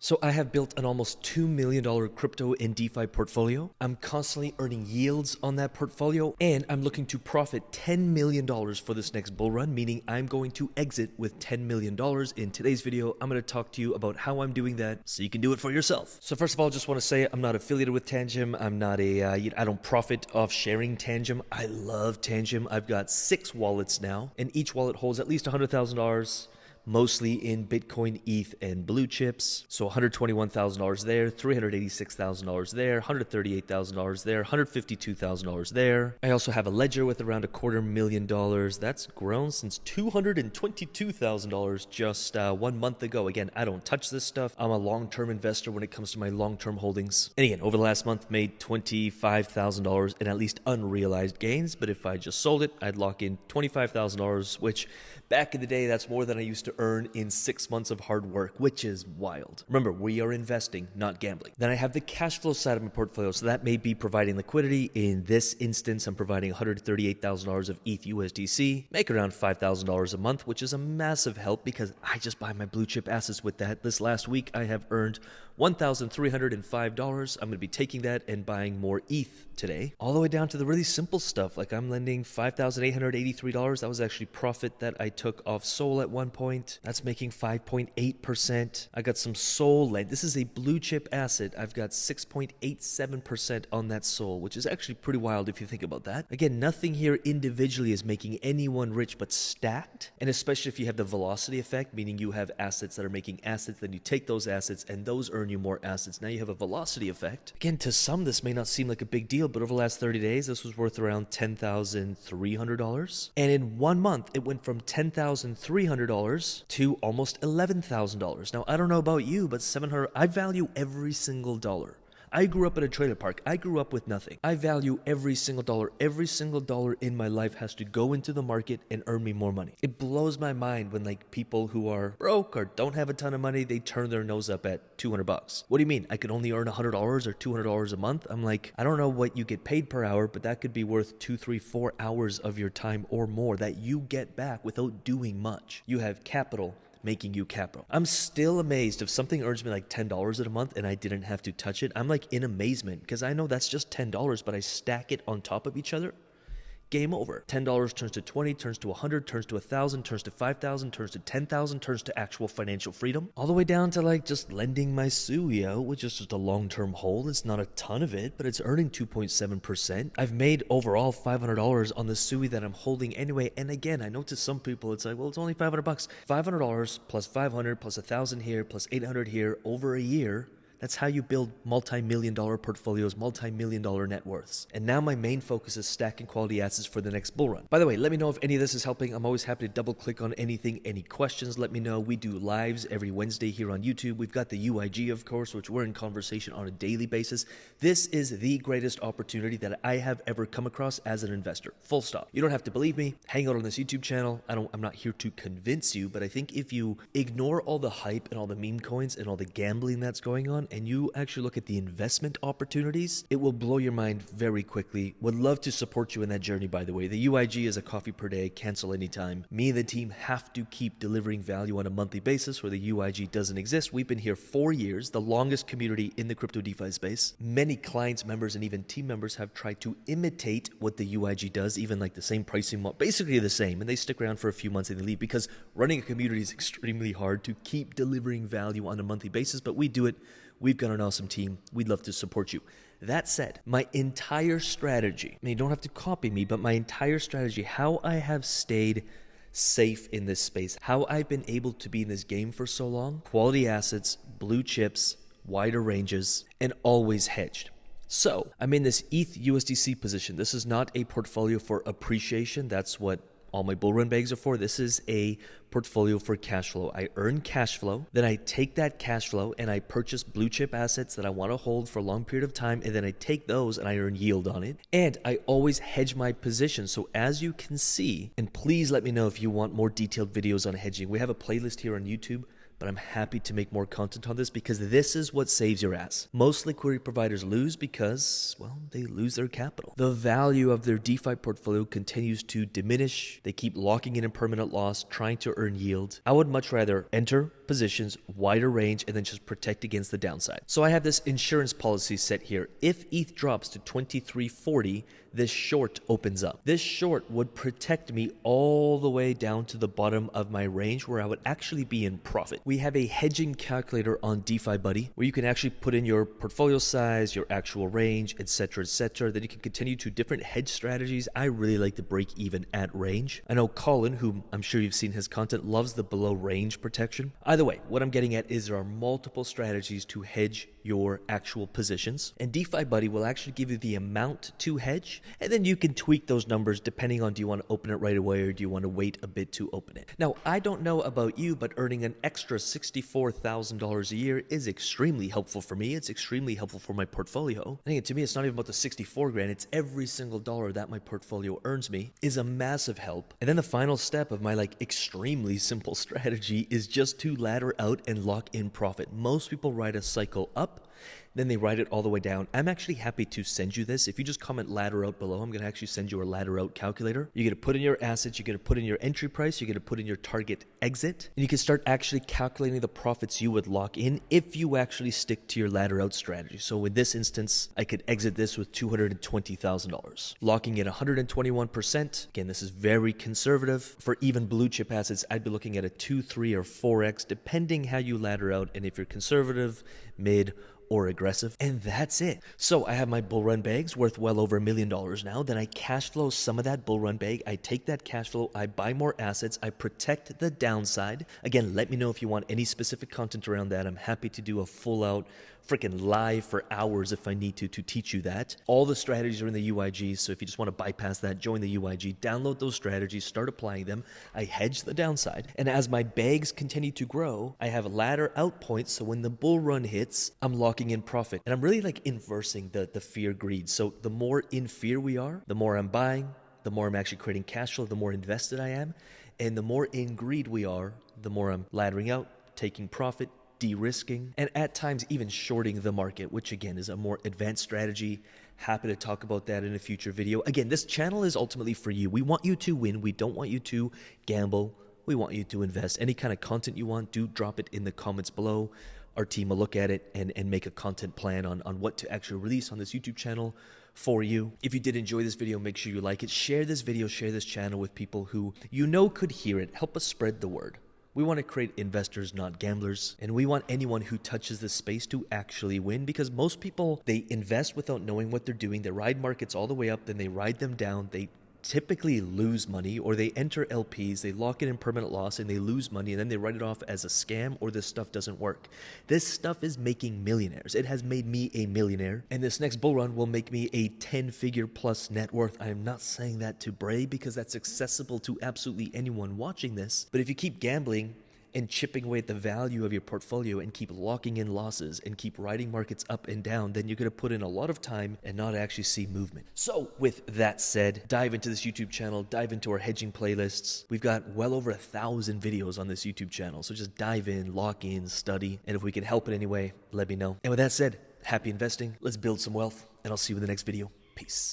So I have built an almost $2 million crypto and DeFi portfolio. I'm constantly earning yields on that portfolio, and I'm looking to profit $10 million for this next bull run, meaning I'm going to exit with $10 million. In today's video, I'm going to talk to you about how I'm doing that so you can do it for yourself. So first of all, I just want to say I'm not affiliated with Tangem. I'm not I don't profit off sharing Tangem. I love Tangem. I've got 6 wallets now, and each wallet holds at least $100,000. Mostly in Bitcoin, ETH, and blue chips. So $121,000 there, $386,000 there, $138,000 there, $152,000 there. I also have a ledger with around $250,000. That's grown since $222,000 just 1 month ago. Again, I don't touch this stuff. I'm a long-term investor when it comes to my long-term holdings. And again, over the last month, made $25,000 in at least unrealized gains. But if I just sold it, I'd lock in $25,000, which back in the day, that's more than I used to earn in 6 months of hard work, which is wild. Remember, we are investing, not gambling. Then I have the cash flow side of my portfolio, so that may be providing liquidity. In this instance, I'm providing $138,000 of ETH USDC, make around $5,000 a month, which is a massive help because I just buy my blue chip assets with that. This last week, I have earned $1,305. I'm going to be taking that and buying more ETH today. All the way down to the really simple stuff, like I'm lending $5,883. That was actually profit that I took off Sol at one point. That's making 5.8%. I got some Sol lent. This is a blue chip asset. I've got 6.87% on that Sol, which is actually pretty wild if you think about that. Again, nothing here individually is making anyone rich, but stacked. And especially if you have the velocity effect, meaning you have assets that are making assets, then you take those assets and those earn you more assets. Now you have a velocity effect. Again, to some, this may not seem like a big deal, but over the last 30 days, this was worth around $10,300. And in 1 month, it went from $10,300 to almost $11,000. Now, I don't know about you, but I value every single dollar. I grew up in a trailer park. I grew up with nothing. I value every single dollar. Every single dollar in my life has to go into the market and earn me more money. It blows my mind when people who are broke or don't have a ton of money, they turn their nose up at $200. What do you mean? I could only earn $100 or $200 a month? I'm like, I don't know what you get paid per hour, but that could be worth 2, 3, 4 hours of your time or more that you get back without doing much. You have capital making you capital. I'm still amazed if something earns me like $10 a month and I didn't have to touch it. I'm like in amazement because I know that's just $10, but I stack it on top of each other. Game over. $10 turns to 20, turns to 100, turns to 1,000, turns to 5,000, turns to 10,000, turns to actual financial freedom. All the way down to like just lending my SUI out, which is just a long-term hold. It's not a ton of it, but it's earning 2.7%. I've made overall $500 on the SUI that I'm holding anyway. And again, I know to some people it's like, well, it's only $500. $500 plus 500 plus 1,000 here plus 800 here over a year. That's how you build multi-million-dollar portfolios, multi-million-dollar net worths. And now my main focus is stacking quality assets for the next bull run. By the way, let me know if any of this is helping. I'm always happy to double click on anything. Any questions, let me know. We do lives every Wednesday here on YouTube. We've got the UIG, of course, which we're in conversation on a daily basis. This is the greatest opportunity that I have ever come across as an investor. Full stop. You don't have to believe me. Hang out on this YouTube channel. I'm not here to convince you, but I think if you ignore all the hype and all the meme coins and all the gambling that's going on, and you actually look at the investment opportunities, it will blow your mind very quickly. Would love to support you in that journey, by the way. The UIG is a coffee per day, cancel anytime. Me and the team have to keep delivering value on a monthly basis where the UIG doesn't exist. We've been here 4 years, the longest community in the crypto DeFi space. Many clients, members, and even team members have tried to imitate what the UIG does, even like the same pricing model, basically the same, and they stick around for a few months and they leave because running a community is extremely hard to keep delivering value on a monthly basis, but we do it. We've got an awesome team. We'd love to support you. That said, my entire strategy, I mean, you don't have to copy me, but my entire strategy, how I have stayed safe in this space, how I've been able to be in this game for so long, quality assets, blue chips, wider ranges, and always hedged. So I'm in this ETH USDC position. This is not a portfolio for appreciation. That's what all my bull run bags are for. This is a portfolio for cash flow. I earn cash flow, then I take that cash flow and I purchase blue chip assets that I want to hold for a long period of time, and then I take those and I earn yield on it. And I always hedge my position. So as you can see, and please let me know if you want more detailed videos on hedging. We have a playlist here on YouTube, but I'm happy to make more content on this because this is what saves your ass. Most liquidity providers lose because, well, they lose their capital. The value of their DeFi portfolio continues to diminish. They keep locking in permanent loss, trying to earn yield. I would much rather enter positions, wider range, and then just protect against the downside. So I have this insurance policy set here. If ETH drops to 2340, this short opens up. This short would protect me all the way down to the bottom of my range where I would actually be in profit. We have a hedging calculator on DeFi Buddy where you can actually put in your portfolio size, your actual range, etc., etc. Then you can continue to different hedge strategies. I really like to break even at range. I know Colin, who I'm sure you've seen his content, loves the below range protection. Either way, what I'm getting at is there are multiple strategies to hedge your actual positions, and DeFi Buddy will actually give you the amount to hedge, and then you can tweak those numbers depending on do you want to open it right away or do you want to wait a bit to open it. Now, I don't know about you, but earning an extra $64,000 a year is extremely helpful for me. It's extremely helpful for my portfolio. I think to me, it's not even about the 64 grand. It's every single dollar that my portfolio earns me is a massive help. And then the final step of my extremely simple strategy is just to ladder out and lock in profit. Most people ride a cycle up, then they write it all the way down. I'm actually happy to send you this. If you just comment ladder out below, I'm going to actually send you a ladder out calculator. You're going to put in your assets, you're going to put in your entry price, you're going to put in your target exit, and you can start actually calculating the profits you would lock in if you actually stick to your ladder out strategy. So in this instance, I could exit this with $220,000, locking in 121%. Again, this is very conservative. For even blue chip assets, I'd be looking at a 2, 3, or 4x, depending how you ladder out, and if you're conservative, mid, or aggressive. And that's it. So I have my bull run bags worth well over $1 million now. Then I cash flow some of that bull run bag. I take that cash flow, I buy more assets, I protect the downside. Again, let me know if you want any specific content around that. I'm happy to do a full out freaking live for hours if I need to teach you that. All the strategies are in the UIG, so if you just want to bypass that, join the UIG, download those strategies, start applying them. I hedge the downside, and as my bags continue to grow, I have ladder out points, so when the bull run hits, I'm locking in profit. And I'm really inversing the fear greed. So the more in fear we are, the more I'm buying, the more I'm actually creating cash flow, the more invested I am, and the more in greed we are, the more I'm laddering out, taking profit, de-risking, and at times even shorting the market, which again is a more advanced strategy. Happy to talk about that in a future video. Again, this channel is ultimately for you. We want you to win. We don't want you to gamble. We want you to invest. Any kind of content you want, do drop it in the comments below. Our team will look at it and make a content plan on what to actually release on this YouTube channel for you. If you did enjoy this video, make sure you like it. Share this video, share this channel with people who you know could hear it. Help us spread the word. We want to create investors, not gamblers. And we want anyone who touches this space to actually win, because most people, they invest without knowing what they're doing. They ride markets all the way up, then they ride them down. They typically lose money, or they enter LPs, they lock it in permanent loss, and they lose money, and then they write it off as a scam, or this stuff doesn't work. This stuff is making millionaires. It has made me a millionaire, and this next bull run will make me a 10-figure plus net worth. I am not saying that to brag, because that's accessible to absolutely anyone watching this. But if you keep gambling and chipping away at the value of your portfolio and keep locking in losses and keep riding markets up and down, then you're going to put in a lot of time and not actually see movement. So with that said, dive into this YouTube channel, dive into our hedging playlists. We've got well over 1,000 videos on this YouTube channel. So just dive in, lock in, study. And if we can help in any way, let me know. And with that said, happy investing. Let's build some wealth, and I'll see you in the next video. Peace.